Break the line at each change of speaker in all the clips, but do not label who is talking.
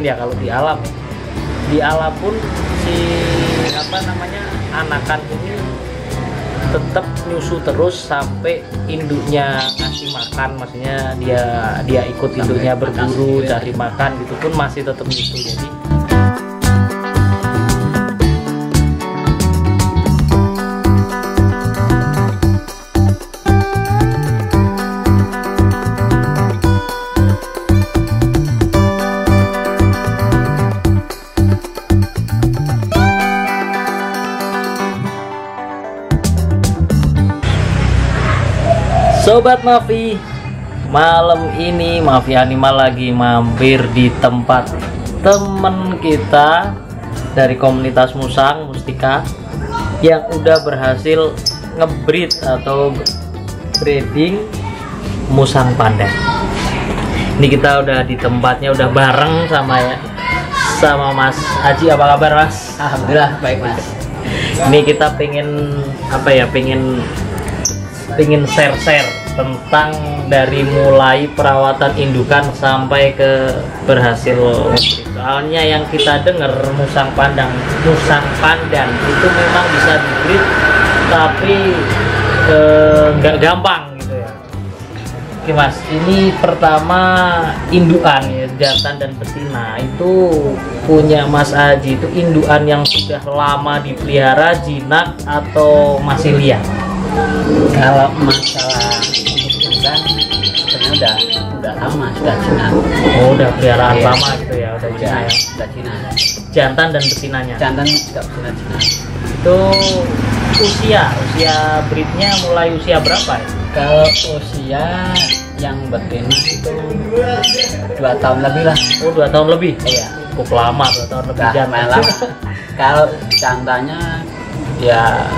ya kalau di alam. Di alam pun si apa namanya anakan ini tetap nyusu terus sampai induknya ngasih makan, maksudnya dia ikut induknya berburu cari makan gitu pun masih tetap nyusu. Jadi Sobat Mafi, malam ini Mafi Animal lagi mampir di tempat temen kita dari komunitas Musang Mustika yang udah berhasil ngebreed atau breeding musang pandan. Ini kita udah di tempatnya, udah bareng sama Mas Haji. Apa kabar Mas?
Alhamdulillah baik Mas.
Ini kita pengen apa ya, pengen share-share tentang dari mulai perawatan indukan sampai ke berhasil. Soalnya yang kita dengar musang pandan itu memang bisa dibreed tapi nggak gampang gitu ya. Oke Mas, ini pertama indukan ya, jantan dan betina itu punya Mas Haji itu indukan yang sudah lama dipelihara, jinak atau masih liar?
Kalau masalah indukan sebenarnya udah lama, sudah jinak.
Oh, udah peliharaan lama gitu ya, udah jinak ya.
Sudah jinak.
Jantan dan betinanya.
Jantan juga betina jinak.
Itu usia breednya mulai usia berapa ya?
Kalau usia yang betina itu 2 tahun lebih lah.
Oh, 2 tahun lebih.
Iya.
Cukup lama, 2 tahun lebih.
Jantan lama. Kalau jantannya ya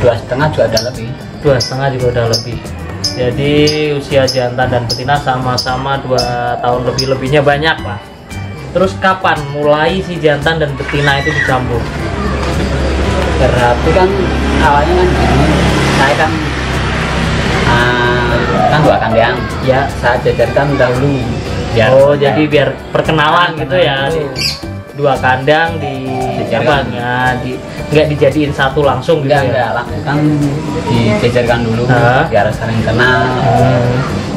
2,5 juga ada lebih.
2,5 juga udah lebih. Jadi usia jantan dan betina sama-sama 2 tahun lebihnya banyak lah. Terus kapan mulai si jantan dan betina itu dicampur?
Berarti kan awalnya kan gini, saya kan 2 kandang ya, saya jajarkan dahulu biar
jadi biar perkenalan gitu ya. 2 kandang nggak dijadiin satu langsung gitu
enggak langsung kan dijajarkan dulu biar saling kenal.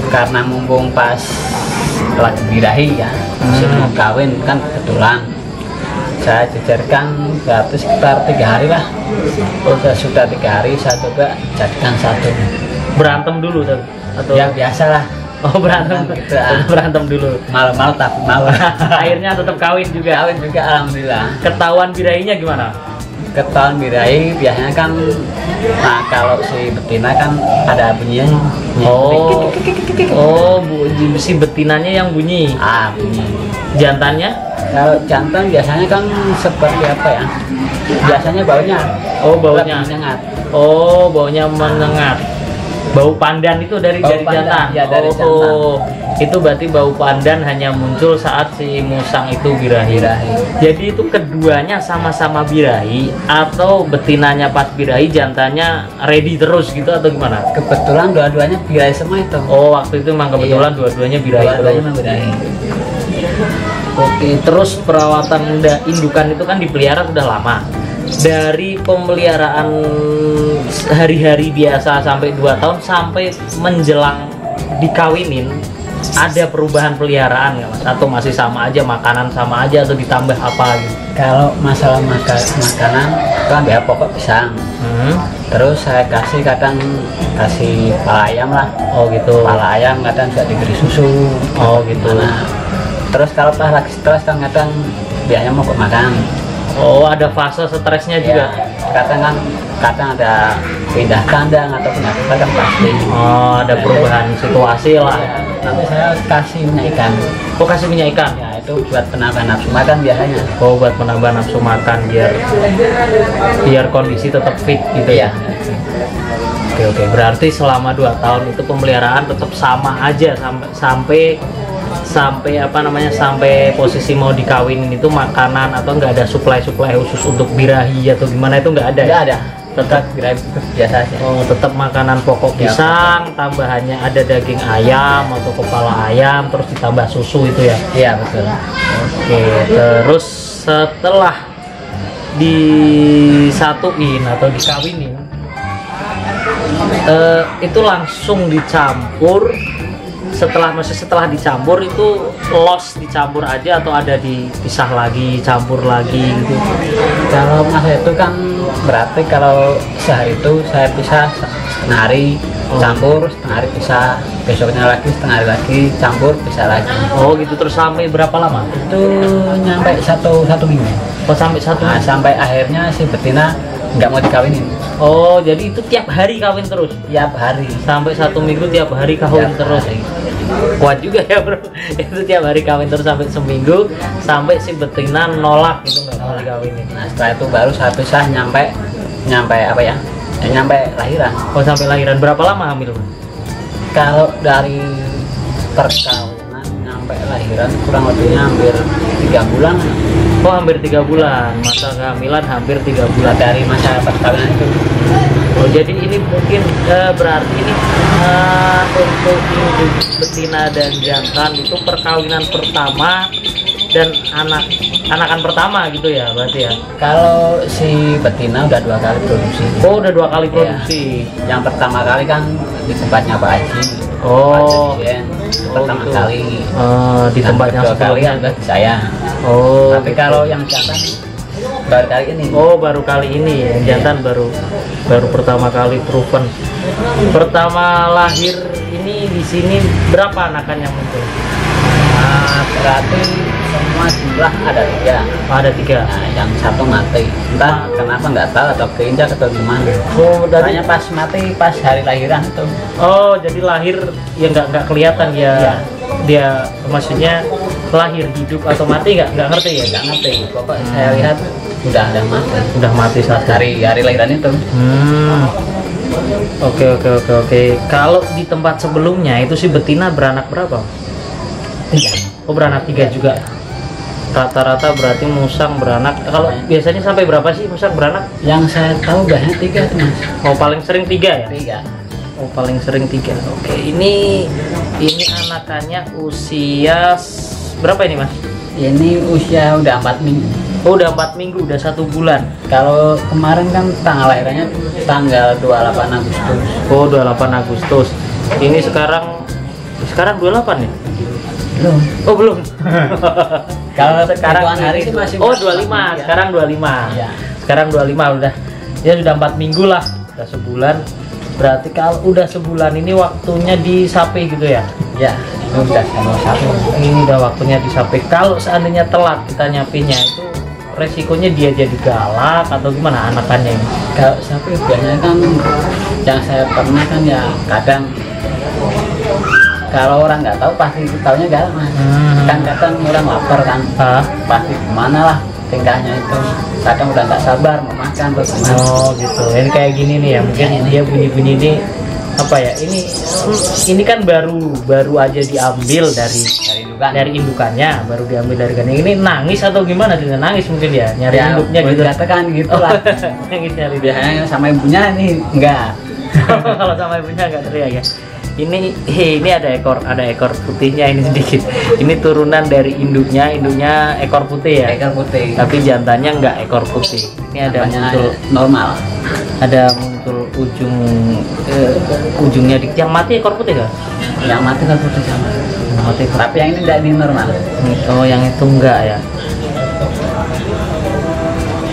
Karena mumpung pas lagi birahi ya, sebelum kawin kan kebetulan saya jajarkan berarti sekitar 3 hari lah. Sudah 3 hari saya coba jadikan satu.
Berantem dulu tuh atau
ya biasalah.
Oh, berantem gitu. Berantem dulu
malam-malam tapi mau.
Akhirnya tetap kawin juga
alhamdulillah. Ketahuan
birahinya gimana?
Ketahuan birahi biasanya kan, nah kalau si betina kan ada bunyinya.
Si betinanya yang bunyi.
Bunyi.
Jantannya?
Kalau jantan biasanya kan seperti apa ya? Biasanya baunya.
Baunya
menyengat.
Baunya menyengat. Bau pandan itu dari jantan.
Ya, dari jantan.
Itu berarti bau pandan hanya muncul saat si musang itu birahi. Jadi itu keduanya sama-sama birahi atau betinanya pas birahi, jantannya ready terus gitu atau gimana?
Kebetulan dua-duanya birahi semua itu.
Waktu itu memang kebetulan dua-duanya birahi. Oke, terus perawatan indukan itu kan dipelihara sudah lama. Dari pemeliharaan hari-hari biasa sampai 2 tahun sampai menjelang dikawinin, ada perubahan peliharaan nggak Mas? Atau masih sama aja, makanan sama aja atau ditambah apa gitu?
Kalau masalah makanan kan ya pokok pisang. Terus saya kadang kasih pala ayam lah.
Gitu.
Pala ayam kadang juga diberi susu.
Gitu.
Terus kalau pas lagi stres kadang biasanya mau makan.
Ada fase stresnya juga.
Kadang ada pindah kandang atau pindah kandang pasti.
Ada perubahan situasi lah.
Nanti saya kasih minyak ikan.
Kasih minyak ikan?
Ya, itu buat penambah nafsu makan biasanya.
Buat penambah nafsu makan biar kondisi tetap fit gitu ya. Oke. Berarti selama 2 tahun itu pemeliharaan tetap sama aja sampai sampai posisi mau dikawinin itu makanan atau nggak ada supply khusus untuk birahi atau gimana itu nggak ada?
Nggak ada.
Tetap
birahi biasa aja.
Oh, tetap makanan pokok
Ya,
pisang, tambahannya ada daging ayam atau kepala ayam, terus ditambah susu itu ya.
Iya betul.
Oke, terus setelah disatuin atau dikawinin, itu langsung dicampur. Setelah dicampur itu los dicampur aja atau ada dipisah lagi, campur lagi gitu.
Kalau masa itu kan berarti kalau sehari itu saya pisah setengah hari campur, setengah hari pisah, besoknya lagi setengah hari lagi campur, pisah lagi.
Oh gitu, terus sampai berapa lama?
Itu nyampe satu minggu.
Oh sampai satu
Nah, sampai akhirnya si betina nggak mau dikawinin.
Oh jadi itu tiap hari kawin terus?
Tiap hari.
Sampai 1 minggu tiap hari kawin
Tiap
terus.
hari.
Kuat juga ya bro. Itu tiap hari kawin terus sampai seminggu, sampai si betina nolak gitu nggak mau dikawinin.
Nah setelah itu baru saya pisah nyampe apa ya? Nyampe lahiran.
Oh sampai lahiran berapa lama hamil?
Kalau dari perkawinan nyampe lahiran kurang lebihnya hampir 3 bulan.
Oh hampir 3 bulan, masa kehamilan hampir 3 bulan.
Dari masa perkawinan itu.
Oh jadi ini mungkin berarti ini untuk induk betina dan jantan itu perkawinan pertama dan anakan pertama gitu ya berarti ya.
Kalau si betina udah 2 kali produksi.
Oh udah 2 kali produksi.
Yang pertama kali kan di tempatnya Pak Haji.
Oh.
Pak Dirjen, pertama
gitu.
kali.
Di tempat yang
2 kali ada di saya.
Oh.
Tapi
gitu.
kalau yang jantan baru kali ini.
Oh baru kali ini yang jantan baru pertama kali proven. Pertama lahir ini di sini berapa anakan yang muncul?
Nah, berarti semua jumlah ada 3.
Oh, ada 3.
Nah, yang 1 mati. Entah kenapa nggak tahu atau keinjak atau gimana.
Oh dari
Makanya pas mati pas hari lahiran itu.
Oh jadi lahir ya nggak kelihatan ya.
Iya.
Dia maksudnya lahir hidup atau mati nggak ngerti ya?
Nggak ngerti. Pokoknya saya lihat udah mati.
Udah mati saat
Hari lahiran itu.
Oke. Kalau di tempat sebelumnya itu si betina beranak berapa?
3.
Oh beranak 3 juga. Rata-rata berarti musang beranak. Kalau biasanya sampai berapa sih musang beranak?
Yang saya tahu banyak 3 tuh mas.
Oh paling sering 3 ya?
3.
Oh paling sering 3. Oke ini anakannya usia berapa ini mas?
Ini usia udah 4 minggu.
Oh udah 4 minggu, udah 1 bulan.
Kalau kemarin kan tanggal lahirnya tanggal 28 Agustus.
Oh 28 Agustus. Ini sekarang 28 nih?
Belum.
Oh belum.
Kalau
sekarang
hari itu masih
25. Sekarang 25.
Iya.
Sekarang 25 udah. Ya sudah 4 minggu lah. Udah sebulan. Berarti kalau udah sebulan ini waktunya disapi gitu ya?
Ya, itu udah sama satu.
Ini udah waktunya disapi. Kalau seandainya telat kita nyapinya itu resikonya dia jadi galak atau gimana anakannya ini?
Kalau sapi biasanya kan yang saya pernah kan ya kadang kalau orang nggak tahu pasti tahunya galak mas. Kan kadang orang lapar kan, pasti gimana lah tingkahnya itu. Kadang udah nggak sabar mau makan terus gimana.
Oh gitu. Ini kayak gini nih ya, mungkin dia bunyi-bunyi ini apa ya? Ini kan baru aja diambil dari indukannya, baru diambil dari kandang. Ini nangis atau gimana? Dengan nangis mungkin ya, nyari
Ya,
induknya gitu.
Katakan gitu lah.
Nangis nyari dia.
Biasanya sama ibunya nih enggak.
Kalau sama ibunya enggak teriak ya. Ini ada ekor putihnya ini sedikit. Ini turunan dari induknya ekor putih ya.
Ekor putih.
Tapi jantannya enggak ekor putih. Ini ada muncul
normal.
Ada muncul ujungnya yang mati ekor putih kan?
Yang mati ekor putih sama.
Mati ekor.
Tapi yang ini enggak di normal.
Oh yang itu enggak ya.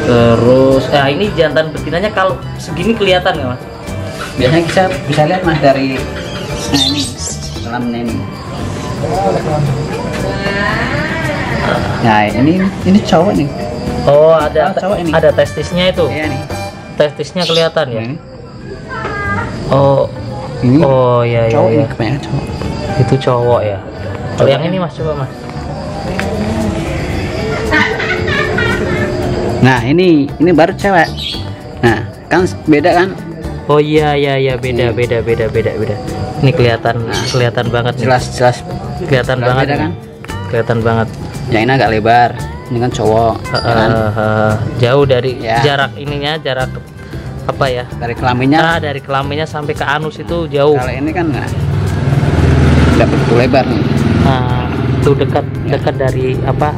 Terus ini jantan betinanya kalau segini kelihatan nggak mas?
Biasanya kita bisa lihat mas dari ini dalamnya ini. Nah ini cowok nih.
Oh ada
cowok ini.
Ada testisnya itu.
Iya nih.
Testisnya kelihatan ya.
Ini.
Oh
Ini
oh ya
cowok
ya.
ini kebanyakan cowok.
Itu cowok ya. Kalau yang ini mas coba mas.
Nah ini baru cewek. Nah kan beda kan?
Oh iya beda. Ini kelihatan banget nih.
Jelas
Kelihatan banget
beda kan?
Kelihatan banget.
Yang ini agak lebar. Ini kan cowok. Ya kan?
Jauh dari
Ya.
jarak ininya, jarak apa ya?
Dari kelaminnya.
Dari kelaminnya sampai ke anus itu jauh.
Kalau ini kan nggak begitu lebar nih.
Nah, itu dekat dari apa?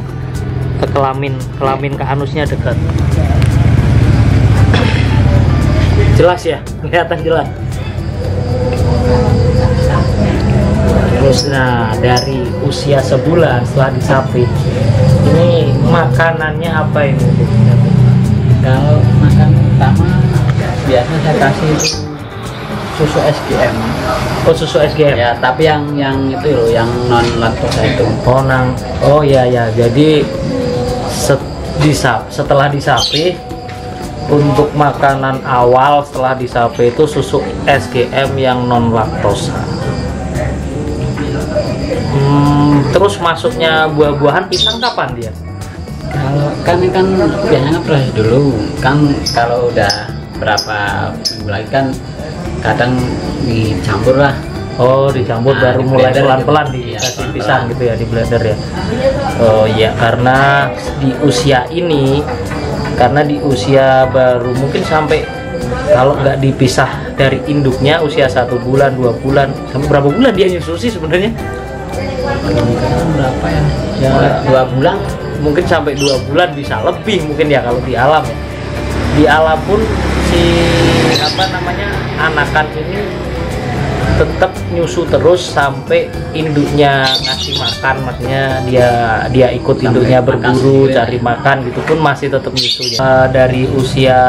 Ke kelamin ke anusnya dekat. Jelas ya, kelihatan jelas. Terus nah dari usia sebulan setelah disapit, ini makanannya apa ini?
Kalau makan utama biasa saya kasih susu SGM.
Oh, susu SGM.
Ya, tapi yang itu loh, yang non laktosa itu.
Oh ya. Jadi setelah disapit, untuk makanan awal setelah disapit itu susu SGM yang non laktosa. Terus masuknya buah-buahan, pisang kapan dia?
Kalau kan biasanya proses dulu kan, kalau udah berapa minggu lagi kan kadang dicampur lah.
Oh, dicampur baru mulai pelan-pelan dikasih pisang gitu ya, di blender ya. Oh iya, karena di usia ini, karena di usia baru mungkin sampai, kalau nggak dipisah dari induknya usia 1 bulan 2 bulan sampai berapa bulan dia nyusu sih sebenarnya?
Berapa ya? 2 bulan
mungkin, sampai 2 bulan bisa lebih mungkin ya kalau di alam ya. Di alam pun si anakan ini tetap nyusu terus sampai induknya ngasih makan, maksudnya dia ikut induknya berburu cari makan gitu pun masih tetap nyusu ya. Dari usia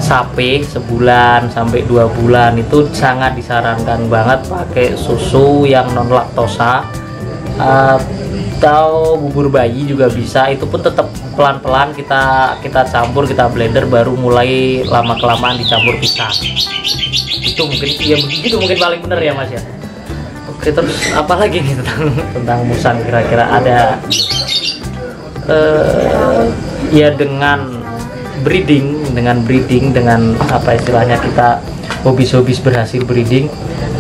sapi sebulan sampai 2 bulan itu sangat disarankan banget pakai susu yang non laktosa, atau bubur bayi juga bisa. Itu pun tetap pelan-pelan kita campur, kita blender, baru mulai lama-kelamaan dicampur pisang. Itu mungkin ya begitu, mungkin paling bener ya Mas ya. Oke, terus apa lagi nih tentang Musan, kira-kira ada ya dengan breeding dengan apa istilahnya, kita hobis berhasil breeding,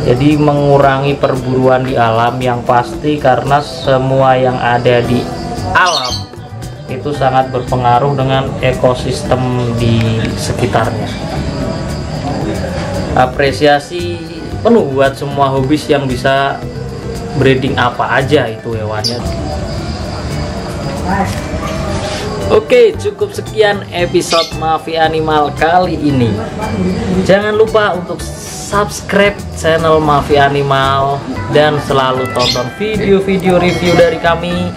jadi mengurangi perburuan di alam yang pasti, karena semua yang ada di alam itu sangat berpengaruh dengan ekosistem di sekitarnya. Apresiasi penuh buat semua hobis yang bisa breeding apa aja itu hewannya. Oke, cukup sekian episode Mafia Animal kali ini. Jangan lupa untuk subscribe channel Mafia Animal dan selalu tonton video-video review dari kami.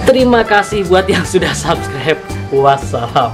Terima kasih buat yang sudah subscribe. Wassalam.